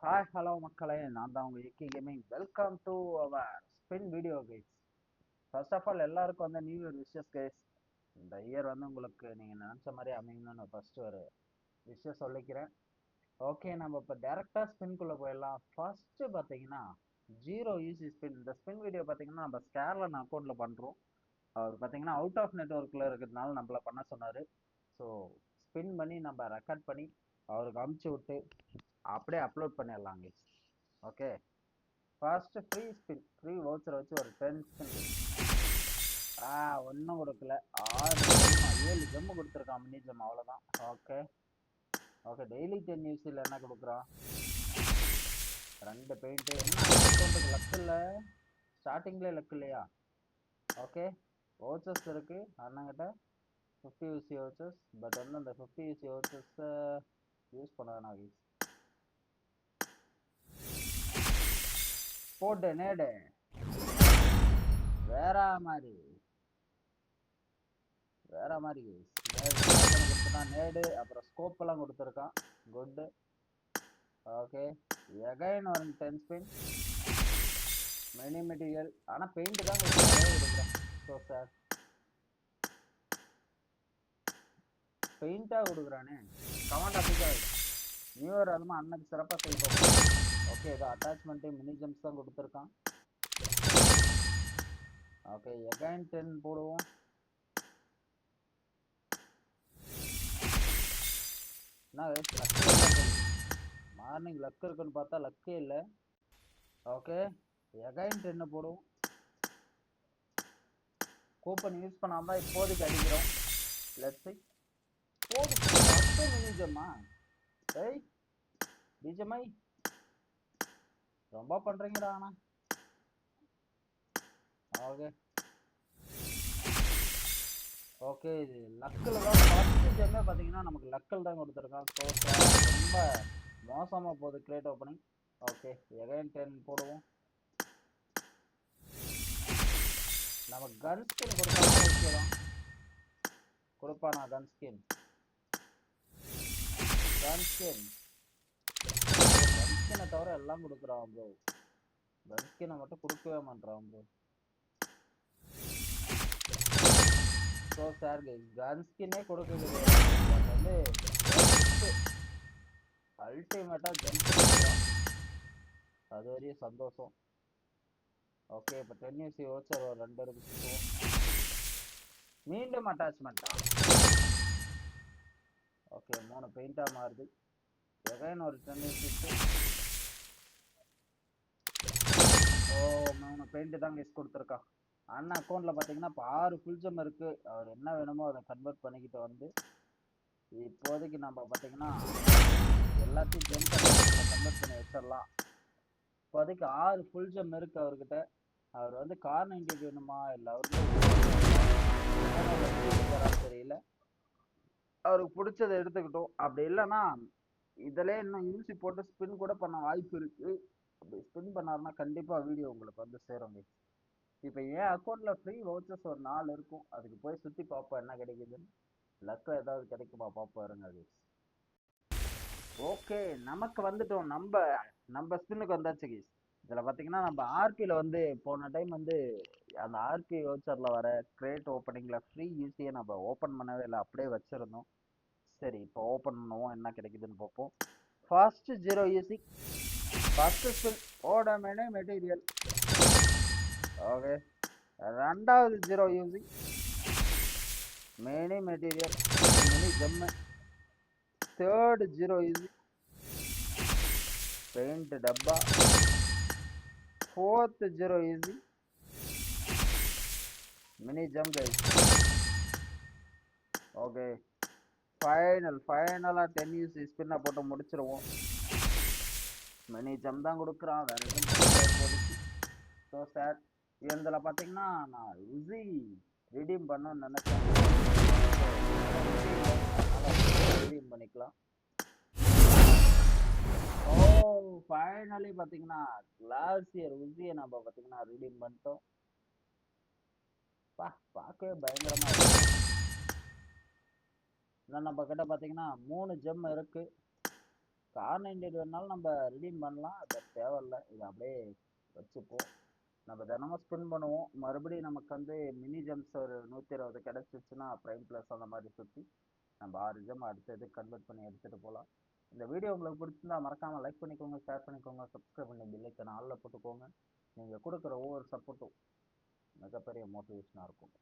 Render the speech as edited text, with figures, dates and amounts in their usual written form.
Hi hello மக்களே, நான் தான் உங்கள் இக்கி gaming. Welcome to our spin video guys. First of all எல்லாருக்கும் வந்து நியூ இயர் விஷஸ் கைஸ். இந்த இயர் வந்து உங்களுக்கு நீங்கள் நினச்ச மாதிரி அமையணும்னு ஃபர்ஸ்ட் ஒரு விஷயம் சொல்லிக்கிறேன். ஓகே, நம்ம இப்போ டேரெக்டாக ஸ்பின்குள்ளே போயிடலாம். ஃபர்ஸ்ட்டு பார்த்தீங்கன்னா ஜீரோ ஈஸி ஸ்பின். இந்த ஸ்பின் வீடியோ பார்த்தீங்கன்னா நம்ம ஸ்கேர்லன் அக்கௌண்ட்டில் பண்ணுறோம். அவர் பார்த்தீங்கன்னா அவுட் ஆஃப் நெட்ஒர்க்கில் இருக்கிறதுனால நம்மளை பண்ண சொன்னார். ஸோ ஸ்பின் பண்ணி நம்ம ரெக்கார்ட் பண்ணி அவருக்கு அமுச்சு விட்டு அப்படியே அப்லோட் பண்ணிடலாங்க. Okay, first free spin, free voucher வச்சு ஒரு 10 ஸ்பின். ஒன்றும் கொடுக்கல. 7 ஜெம்மு கொடுத்துருக்கான், மினி ஜெம், அவ்வளோதான். ஓகே ஓகே, டெய்லி 10 யூஸில் என்ன கொடுக்குறான்? 2 பெயிண்ட்டு. என்ன அக்கௌண்ட்டுக்கு லக் இல்லை, ஸ்டார்டிங்லேயே லக் இல்லையா? ஓகே, வவுச்சர்ஸ் இருக்குது அண்ணங்கிட்ட 50 யூசி வவுச்சர்ஸ். பட் வந்து அந்த 50 யூசி வவுச்சர்ஸை யூஸ் பண்ண வேணாம் யூஸ். போட்டு நேடு வேற மாதிரி கொடுத்துட்டான். நேடு அப்புறம் ஸ்கோப் எல்லாம் கொடுத்துருக்கான். குட். ஓகே, எகைன் ஒரு 10 ஸ்பின். மெனி மெட்டீரியல், ஆனால் பெயிண்ட் தான் கொடுக்குறேன். ஸோ சார், பெயிண்டாக கொடுக்குறானே. கமெண்ட் அப்படிக்கா நியூ இயர் அதுமா அன்னைக்கு சிறப்பாக செய்வோம். ஓகே, இது அட்டாச்மெண்ட்டு மினி ஜம்ப்ஸ் தான் கொடுத்துருக்கான். ஓகே, எகைன் 10 போடுவோம். மார்னிங் லக் இருக்குன்னு பார்த்தா லக்கே இல்லை. ஓகே, எகைன் 10 போடுவோம். கூப்பன் யூஸ் பண்ணாமல் இப்போதைக்கு அடிக்கிறோம். லெட்ஸ் போடு மினிஜமா. ஏய் டிஜமை ரொம்ப பண்ணுறீங்கடா. ஆனால் ஓகே ஓகே, இது லக்கில் தான் ஃபஸ்ட்டு ஜெம்மே பார்த்தீங்கன்னா நமக்கு லக்கில் தான் கொடுத்துருக்கான். ஸோ ரொம்ப மோசமாக போகுது கிரேட் ஓப்பனிங். ஓகே, எகைன் 10 போடுவோம். நமக்கு கன் ஸ்கின் கொடுப்பானா? ஓகே தான் கொடுப்பானா? கன் ஸ்கின் கன்ஸ்கினை தவிர எல்லாம் கொடுக்குறான் ப்ரோ. கன்ஸ்கினை மட்டும் கொடுக்கவே மாட்டான் ப்ரோ. ஸோ சார் கன்ஸ்கின்னே கொடுக்குது. பட் வந்து அல்டிமேட்டாக ஜம்ப் அது வரையும் சந்தோஷம். ஓகே, இப்போ 10 யூசி ஓச்சர் ஒரு 2 இருக்கு சுற்றுவோம். மீண்டும் அட்டாச்மெண்ட்டா? ஓகே, 3 பெயிண்டாக மாறுது. எகைன் ஒரு 10 யூசி. ஓ, 3 பெயிண்ட்டு தான் கெஸ் கொடுத்துருக்கான். அண்ணன் அக்கௌண்ட்டில் பார்த்தீங்கன்னா இப்போ 6 ஃபுல் ஜெம் இருக்குது. அவர் என்ன வேணுமோ அதை கன்வெர்ட் பண்ணிக்கிட்டு வந்து இப்போதைக்கு நம்ம பார்த்தீங்கன்னா எல்லாத்தையும் ஜெம் கன்வெர்ட் பண்ணி வச்சிடலாம். இப்போதைக்கு 6 ஃபுல் ஜெம் இருக்குது அவர்கிட்ட. அவர் வந்து கார் 98 வேணுமா இல்லை அவருக்கு தெரியல. அவருக்கு பிடிச்சதை எடுத்துக்கிட்டோம். அப்படி இல்லைன்னா இதிலே இன்னும் யூசி போட்டு ஸ்பின் கூட பண்ண வாய்ப்பு இருக்குது. அப்படி ஸ்பின் பண்ணாருன்னா கண்டிப்பாக வீடியோ உங்களுக்கு வந்து சேருங்க. இப்போ என் அக்கௌண்ட்டில் ஃப்ரீ வவுச்சர்ஸ் ஒரு 4 இருக்கும். அதுக்கு போய் சுற்றி பார்ப்போம் என்ன கிடைக்குதுன்னு. லக்கு ஏதாவது கிடைக்குமா பார்ப்போம் இருங்க. அது ஓகே, நமக்கு வந்துட்டோம். நம்ம ஸ்பின்னுக்கு வந்தாச்சு கீஸ். இதில் பார்த்தீங்கன்னா நம்ம ஆர்பியில் வந்து போன டைம் வந்து அந்த ஆர்பி வவுச்சரில் வர கிரேட் ஓப்பனிங்கில் ஃப்ரீ யூசியை நம்ம ஓப்பன் பண்ணவே இல்லை, அப்படியே வச்சுருந்தோம். சரி, இப்போ ஓப்பன் பண்ணுவோம், என்ன கிடைக்குதுன்னு பார்ப்போம். ஃபர்ஸ்ட் 0 யூசி, ஃபர்ஸ்ட் ஸ்பின் ஓடமேனே மெட்டீரியல். ஓகே, ரெண்டாவது 0 UC, many material, mini gem. Third 0 UC, paint டப்பா. Fourth 0 UC, mini gem guys. Okay, ஃபைனலாக 10 யூசி ஸ்பின்னை போட்டு முடிச்சிருவோம். மினி ஜம் தான் கொடுக்குறான், வேற எதுவும். ஸோ சார், இதில் பார்த்தீங்கன்னா நான் உசி ரிடீம் பண்ணணும்னு நினைச்சேன். ரிடீம் பண்ணிக்கலாம். ஓ, ஃபைனலி பார்த்தீங்கன்னா கிளாசியர் உசியை நம்ம பார்த்தீங்கன்னா ரிடீம் பண்ணிட்டோம். பார்க்கவே பயங்கரமாக இருக்கு. நம்ம கிட்ட பார்த்தீங்கன்னா 3 ஜெம் இருக்கு. கார் 98 வேணாலும் நம்ம ரிடீம் பண்ணலாம், பட் தேவையில்ல. இது அப்படியே வச்சுப்போம். நம்ம தினமும் ஸ்பின் பண்ணுவோம். மறுபடியும் நமக்கு வந்து மினி ஜெம்ஸ் ஒரு 120 கிடைச்சிச்சுன்னா பிரைம் ப்ளஸ் அந்த மாதிரி சுற்றி நம்ம 6 ஜெம் அடுத்த இது கன்வெர்ட் பண்ணி எடுத்துகிட்டு போகலாம். இந்த வீடியோ உங்களுக்கு பிடிச்சிருந்தா மறக்காமல் லைக் பண்ணிக்கோங்க, ஷேர் பண்ணிக்கோங்க, சப்ஸ்கிரைப் பண்ணி பெல்லைக்கன் ஆளில் போட்டுக்கோங்க. நீங்கள் கொடுக்குற ஒவ்வொரு சப்போர்ட்டும் மிகப்பெரிய மோட்டிவேஷனாக இருக்கும்.